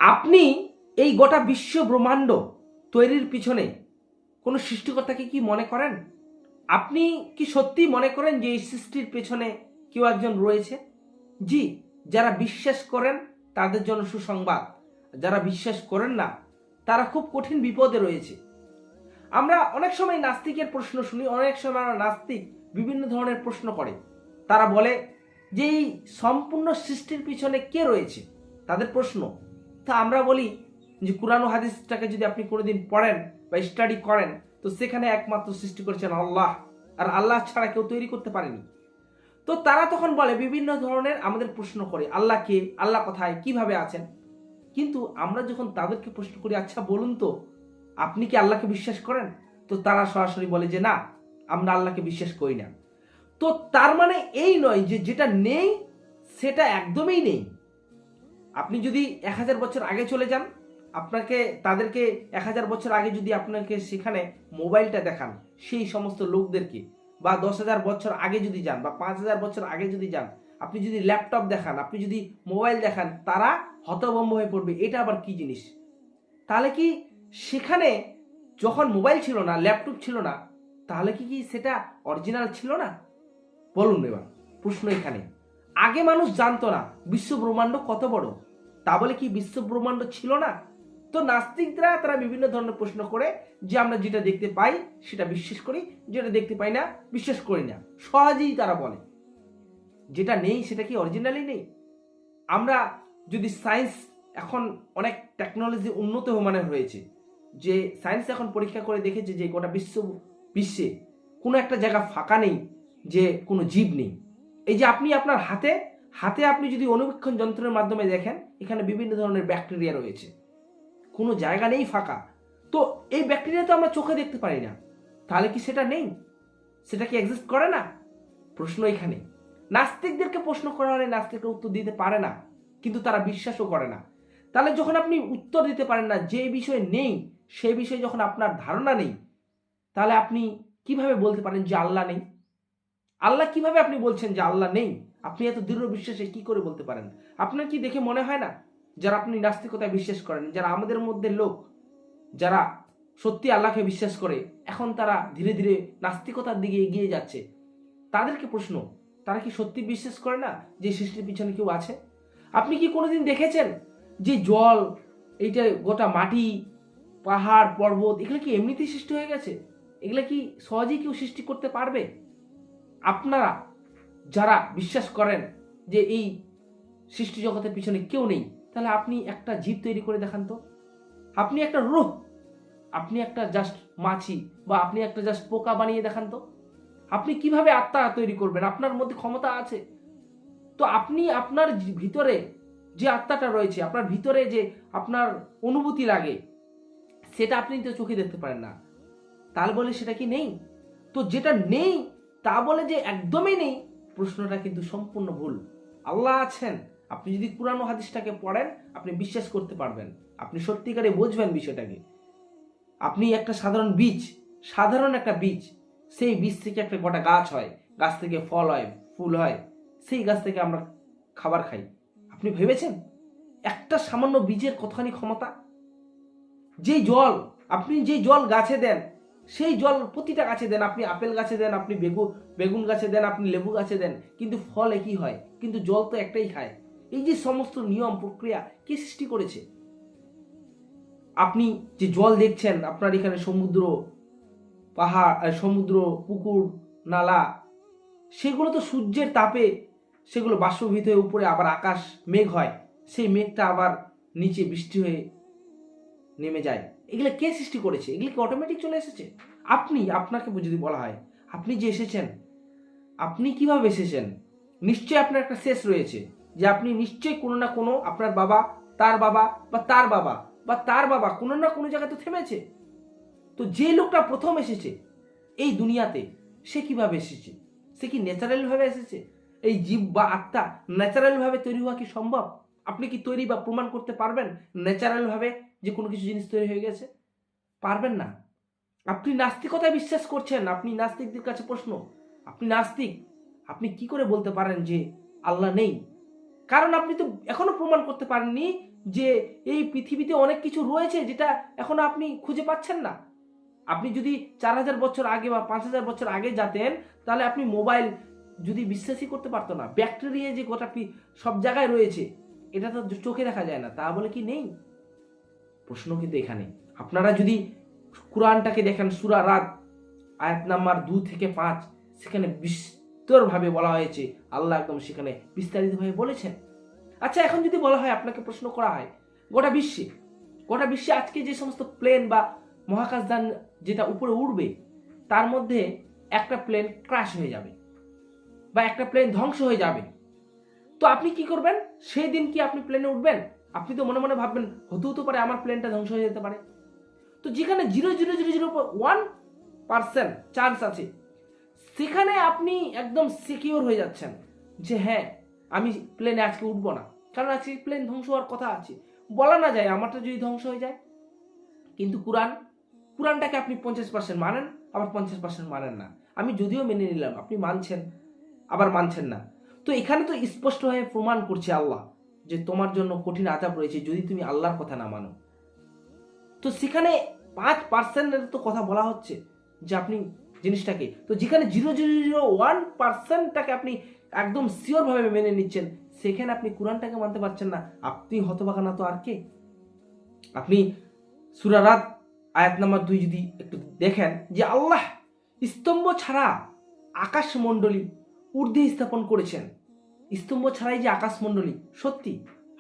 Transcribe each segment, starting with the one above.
আপনি এই গোটা বিশ্ব ব্রহ্মাণ্ড তৈরির পিছনে কোনো সৃষ্টিকর্তাকে কি মনে করেন? আপনি কি সত্যি মনে করেন যে এই সৃষ্টির পেছনে কেউ একজন রয়েছে? জি, যারা বিশ্বাস করেন তাদের জন্য সুসংবাদ, যারা বিশ্বাস করেন না তারা খুব কঠিন বিপদে রয়েছে। আমরা অনেক সময় নাস্তিকের প্রশ্ন শুনি, অনেক সময় নাস্তিক বিভিন্ন ধরনের প্রশ্ন করে। তারা বলে যে এই সম্পূর্ণ সৃষ্টির পিছনে কে রয়েছে, তাদের প্রশ্ন। তা আমরা বলি যে কুরআন ও হাদিসটাকে যদি আপনি কোনোদিন পড়েন বা স্টাডি করেন, তো সেখানে একমাত্র সৃষ্টি করেছেন আল্লাহ, আর আল্লাহ ছাড়া কেউ তৈরি করতে পারেনি। তো তারা তখন বলে বিভিন্ন ধরনের আমাদের প্রশ্ন করে, আল্লাহ কে, আল্লাহ কোথায়, কিভাবে আছেন। কিন্তু আমরা যখন তাদেরকে প্রশ্ন করি, আচ্ছা বলুন তো আপনি কি আল্লাহকে বিশ্বাস করেন, তো তারা সরাসরি বলে যে না, আমরা আল্লাহকে বিশ্বাস করি না। তো তার মানে এই নয় যে যেটা নেই সেটা একদমই নেই। আপনি যদি 1000 বছর আগে চলে যান, আপনাকে তাদেরকে 1000 বছর আগে যদি আপনাকে সেখানে মোবাইলটা দেখান, সেই সমস্ত লোকদেরকে, বা 10,000 বছর আগে যদি যান, বা 5,000 বছর আগে যদি যান, আপনি যদি ল্যাপটপ দেখান, আপনি যদি মোবাইল দেখান, তারা হতভম্ব হয়ে পড়বে, এটা আবার কি জিনিস। তাহলে কি সেখানে যখন মোবাইল ছিল না, ল্যাপটপ ছিল না, তাহলে কি সেটা অরিজিনাল ছিল না? বলুন এবার, প্রশ্ন এখানে। আগে মানুষ জানতো না বিশ্ব ব্রহ্মাণ্ড কত বড়, তা বলে কি বিশ্ব ব্রহ্মাণ্ড ছিল না? তো নাস্তিকরা তারা বিভিন্ন ধরনের প্রশ্ন করে যে আমরা যেটা দেখতে পাই সেটা বিশ্বাস করি, যেটা দেখতে পাই না বিশ্বাস করি না। সহজেই তারা বলে যেটা নেই সেটা কি অরিজিনালি নেই? আমরা যদি সায়েন্স, এখন অনেক টেকনোলজি উন্নত মানের হয়েছে, যে সায়েন্স এখন পরীক্ষা করে দেখেছে যে গোটা বিশ্বে কোনো একটা জায়গা ফাঁকা নেই যে কোনো জীব নেই। এই যে আপনি আপনার হাতে হাতে আপনি যদি অনুবীক্ষণ যন্ত্রের মাধ্যমে দেখেন, এখানে বিভিন্ন ধরনের ব্যাকটেরিয়া রয়েছে, কোনো জায়গা নেই ফাঁকা। তো এই ব্যাকটেরিয়া তো আমরা চোখে দেখতে পারি না, তাহলে কি সেটা নেই? সেটা কি এক্সিস্ট করে না? প্রশ্ন এখানে। নাস্তিকদেরকে প্রশ্ন করা হলে নাস্তিকরা উত্তর দিতে পারে না, কিন্তু তারা বিশ্বাসও করে না। তাহলে যখন আপনি উত্তর দিতে পারেন না, যে বিষয় নেই সেই বিষয়ে যখন আপনার ধারণা নেই, তাহলে আপনি কিভাবে বলতে পারেন যে আল্লাহ নেই? আল্লাহ কিভাবে আপনি বলছেন যে আল্লাহ নেই? আপনি এত দৃঢ় বিশ্বাসে কি করে বলতে পারেন? আপনার কি দেখে মনে হয় না যারা আপনি নাস্তিকতায় বিশ্বাস করেন, যারা আমাদের মধ্যে লোক যারা সত্যি আল্লাহকে বিশ্বাস করে, এখন তারা ধীরে ধীরে নাস্তিকতার দিকে এগিয়ে যাচ্ছে, তাদেরকে প্রশ্ন, তারা কি সত্যি বিশ্বাস করে না যে সৃষ্টির পিছনে কেউ আছে? আপনি কি কোনোদিন দেখেছেন যে জল, এইটা গোটা মাটি, পাহাড় পর্বত, এগুলো কি এমনিতেই সৃষ্টি হয়ে গেছে? এগুলো কি সহজেই কেউ সৃষ্টি করতে পারবে? আপনারা যারা বিশ্বাস করেন যে এই সৃষ্টি জগতের পিছনে কেউ নেই, তাহলে আপনি একটা জীব তৈরি করে দেখান তো। আপনি একটা রূহ, আপনি একটা জাস্ট মাছি, বা আপনি একটা জাস্ট পোকা বানিয়ে দেখান তো। আপনি কিভাবে আত্মা তৈরি করবেন? আপনার মধ্যে ক্ষমতা আছে তো। আপনি আপনার ভিতরে যে আত্মাটা রয়েছে, আপনার ভিতরে যে আপনার অনুভূতি লাগে, সেটা আপনি তো চোখে দেখতে পারেন না, তাহলে বলে সেটা কি নেই? তো যেটা নেই তা বলে যে একদমই নেই, প্রশ্নটা কিন্তু সম্পূর্ণ ভুল। আল্লাহ আছেন, আপনি যদি কুরআন ও হাদিসটাকে পড়েন, আপনি বিশ্বাস করতে পারবেন, আপনি সত্যিকারে বুঝবেন বিষয়টাকে। আপনি একটা সাধারণ একটা বীজ, সেই বীজ থেকে একটা গোটা গাছ হয়, গাছ থেকে ফল হয়, ফুল হয়, সেই গাছ থেকে আমরা খাবার খাই। আপনি ভেবেছেন একটা সামান্য বীজের কতখানি ক্ষমতা? যেই জল, আপনি যেই জল গাছে দেন, সেই জল প্রতিটা গাছে দেন, আপনি আপেল গাছে দেন, আপনি বেগুন গাছে দেন, আপনি লেবু গাছে দেন, কিন্তু ফল একই হয়, কিন্তু জল তো একটাই খায়। এই যে সমস্ত নিয়ম প্রক্রিয়া কে সৃষ্টি করেছে? আপনি যে জল দেখছেন, আপনার এখানে সমুদ্র, পাহাড়, সমুদ্র, পুকুর, নালা, সেগুলো তো সূর্যের তাপে সেগুলো বাষ্পীভূত হয়ে উপরে আবার আকাশ মেঘ হয়, সেই মেঘটা আবার নিচে বৃষ্টি হয়ে নেমে যায়। এগুলো কে সৃষ্টি করেছে? এগুলো কি অটোমেটিক চলে এসেছে? আপনাকে যদি বলা হয় আপনি যে এসেছেন, আপনি কিভাবে এসেছেন? নিশ্চয়ই আপনার একটা শেষ রয়েছে, যে আপনি নিশ্চয়ই কোনো না কোনো, আপনার বাবা, তার বাবা, বা তার বাবা, বা তার বাবা কোনো না কোনো জায়গায় তো থেমেছে। তো যে লোকটা প্রথম এসেছে এই দুনিয়াতে, সে কিভাবে এসেছে? সে কি ন্যাচারাল ভাবে এসেছে? এই জীব বা আত্মা ন্যাচারাল ভাবে তৈরি হওয়া কি সম্ভব? আপনি কি তৈরি বা প্রমাণ করতে পারবেন ন্যাচারাল ভাবে যে কোনো কিছু জিনিস তৈরি হয়ে গেছে? পারবেন না। আপনি নাস্তিকতায় বিশ্বাস করছেন, আপনি নাস্তিকদের কাছে প্রশ্ন, আপনি নাস্তিক, আপনি কি করে বলতে পারেন যে আল্লাহ নেই? কারণ আপনি তো এখনো প্রমাণ করতে পারেননি যে এই পৃথিবীতে অনেক কিছু রয়েছে যেটা এখনো আপনি খুঁজে পাচ্ছেন না। আপনি যদি 4000 বছর আগে বা 5000 বছর আগে যেতেন, তাহলে আপনি মোবাইল যদি বিশ্বাসই করতে পারতো না। ব্যাকটেরিয়া যে গোটা সব জায়গায় রয়েছে, এটা তো চোখে দেখা যায় না, তা বলে কি নেই? প্রশ্ন কিন্তু এখানে। আপনারা যদি কুরআনটাকে দেখেন, সূরা রাদ আয়াত নাম্বার 2 থেকে 5, সেখানে বিস্তরভাবে বলা হয়েছে, আল্লাহ একদম সেখানে বিস্তারিতভাবে বলেছেন। আচ্ছা, এখন যদি বলা হয়, আপনাকে প্রশ্ন করা হয়, গোটা বিশ্বে আজকে যে সমস্ত প্লেন বা মহাকাশযান যেটা উপরে উড়বে, তার মধ্যে একটা প্লেন ক্র্যাশ হয়ে যাবে বা একটা প্লেন ধ্বংস হয়ে যাবে, তো আপনি কি করবেন? সেই দিন কি আপনি প্লেনে উঠবেন? আপনি তো মনে মনে ভাববেন, হতে পারে আমার প্লেনটা ধ্বংস হয়ে যেতে পারে। তো যেখানে 0.00001% চান্স আছে, সেখানে আপনি একদম সিকিউর হয়ে যাচ্ছেন যে হ্যাঁ, আমি প্লেনে আজকে উঠবো না, কারণ আজকে প্লেন ধ্বংস হওয়ার কথা আছে। বলা না যায় আমারটা যদি ধ্বংস হয়ে যায়। কিন্তু কোরআনটাকে আপনি 50% মানেন, আবার 50% মানেন না। আমি যদিও মেনে নিলাম, আপনি মানছেন আবার মানছেন না। তো এখানে তো স্পষ্টভাবে প্রমাণ করছে আল্লাহ যে তোমার জন্য কঠিন আযাব রয়েছে যদি তুমি আল্লাহর কথা না মানো। তো সেখানে 5%-এর তো কথা বলা হচ্ছে যে আপনি জিনিসটাকে, তো যেখানে 0.001%টাকে আপনি একদম শিওর ভাবে মেনে নিচ্ছেন, সেখানে আপনি কোরআনটাকে মানতে পারছেন না। আপনি হতভাগা না তো আর কে? আপনি সূরা রাদ আয়াত নাম্বার 2 যদি একটু দেখেন, যে আল্লাহ স্তম্ভ ছাড়া আকাশমণ্ডলী ঊর্ধ্বে স্থাপন করেছেন। স্তম্ভ ছাড়াই যে আকাশমণ্ডলী, সত্যি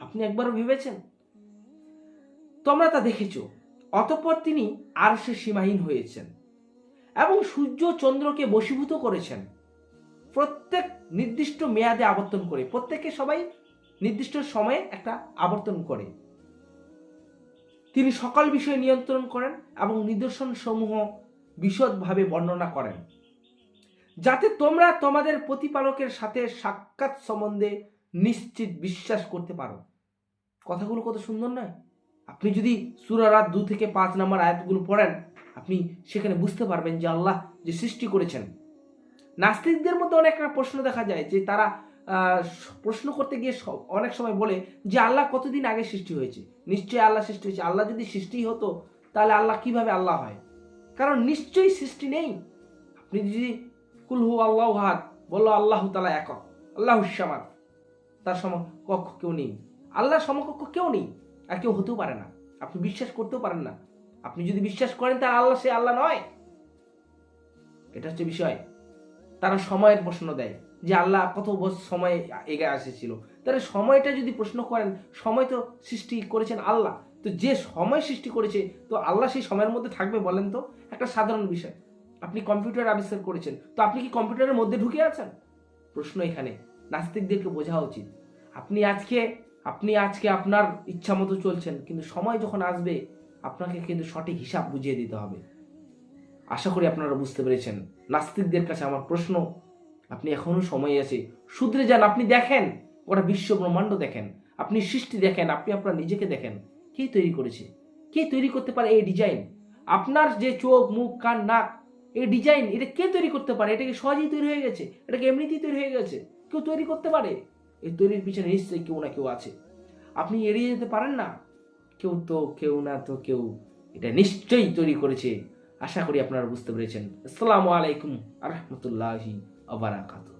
আপনি একবারও ভেবেছেন? তোমরা তা দেখেছ। অতঃপর তিনি আরশে সীমাহীন হয়েছেন এবং সূর্য চন্দ্রকে বশীভূত করেছেন, প্রত্যেক নির্দিষ্ট মেয়াদে আবর্তন করে। প্রত্যেকে সবাই নির্দিষ্ট সময়ে একটা আবর্তন করে। তিনি সকল বিষয় নিয়ন্ত্রণ করেন এবং নিদর্শন সমূহ বিশদভাবে বর্ণনা করেন, যাতে তোমরা তোমাদের প্রতিপালকের সাথে সাক্ষাৎ সম্বন্ধে নিশ্চিত বিশ্বাস করতে পারো। কথাগুলো কত সুন্দর নয়? আপনি যদি সূরা রাদ 2 থেকে 5 নম্বর আয়াতগুলো পড়েন, আপনি সেখানে বুঝতে পারবেন যে আল্লাহ যে সৃষ্টি করেছেন। নাস্তিকদের মধ্যে অনেক প্রশ্ন দেখা যায় যে তারা প্রশ্ন করতে গিয়ে অনেক সময় বলে যে আল্লাহ কতদিন আগে সৃষ্টি হয়েছে। নিশ্চয়ই আল্লাহ সৃষ্টি হয়েছে। আল্লাহ যদি সৃষ্টি হতো, তাহলে আল্লাহ কিভাবে আল্লাহ হয়? কারণ নিশ্চয়ই সৃষ্টি নেই। আপনি যদি কুল হু আল্লাহু আহাদ বললো, আল্লাহু তাআলা একক, আল্লাহুস সামাদ, তার সমকক্ষ কেউ নেই। আল্লাহর সমকক্ষ কেউ নেই, আর কেউ হতেও পারে না। আপনি বিশ্বাস করতেও পারেন না। আপনি যদি বিশ্বাস করেন তাহলে আল্লাহ সে আল্লাহ নয়। এটা হচ্ছে বিষয়। তারা সময়ের প্রশ্ন দেয় যে আল্লাহ কত সময় এগিয়ে আসেছিল। তাহলে সময়টা যদি প্রশ্ন করেন, সময় তো সৃষ্টি করেছেন আল্লাহ। তো যে সময় সৃষ্টি করেছে, তো আল্লাহ সেই সময়ের মধ্যে থাকবে বলেন তো? একটা সাধারণ বিষয়। আপনি কম্পিউটার আবিষ্কার করেছেন, তো আপনি কি কম্পিউটারের মধ্যে ঢুকে আছেন? প্রশ্ন এখানে নাস্তিকদেরকে বোঝা উচিত। আপনি আজকে আপনার ইচ্ছা মতো চলছেন, কিন্তু সময় যখন আসবে আপনাকে কিন্তু সঠিক হিসাব বুঝিয়ে দিতে হবে। আশা করি আপনারা বুঝতে পেরেছেন। নাস্তিকদের কাছে আমার প্রশ্ন, আপনি এখনো সময় আছে, শুধরে যান। আপনি দেখেন, গোটা বিশ্ব ব্রহ্মাণ্ড দেখেন, আপনি সৃষ্টি দেখেন, আপনি আপনার নিজেকে দেখেন। কে তৈরি করেছে? কে তৈরি করতে পারে এই ডিজাইন? আপনার যে চোখ, মুখ, কান, নাক, এই ডিজাইন, এটা কে তৈরি করতে পারে? এটা কি সহজেই তৈরি হয়ে গেছে? এটা কি এমনিতেই তৈরি হয়ে গেছে? কেউ তৈরি করতে পারে? এই তৈরির পিছনে নিশ্চয়ই কেউ না কেউ আছে। আপনি এড়িয়ে যেতে পারেন না। কেউ না তো কেউ এটা নিশ্চয়ই তৈরি করেছে। আশা করি আপনারা বুঝতে পেরেছেন। আসসালামু আলাইকুম ওয়া রাহমাতুল্লাহি ওয়া বারাকাতুহু।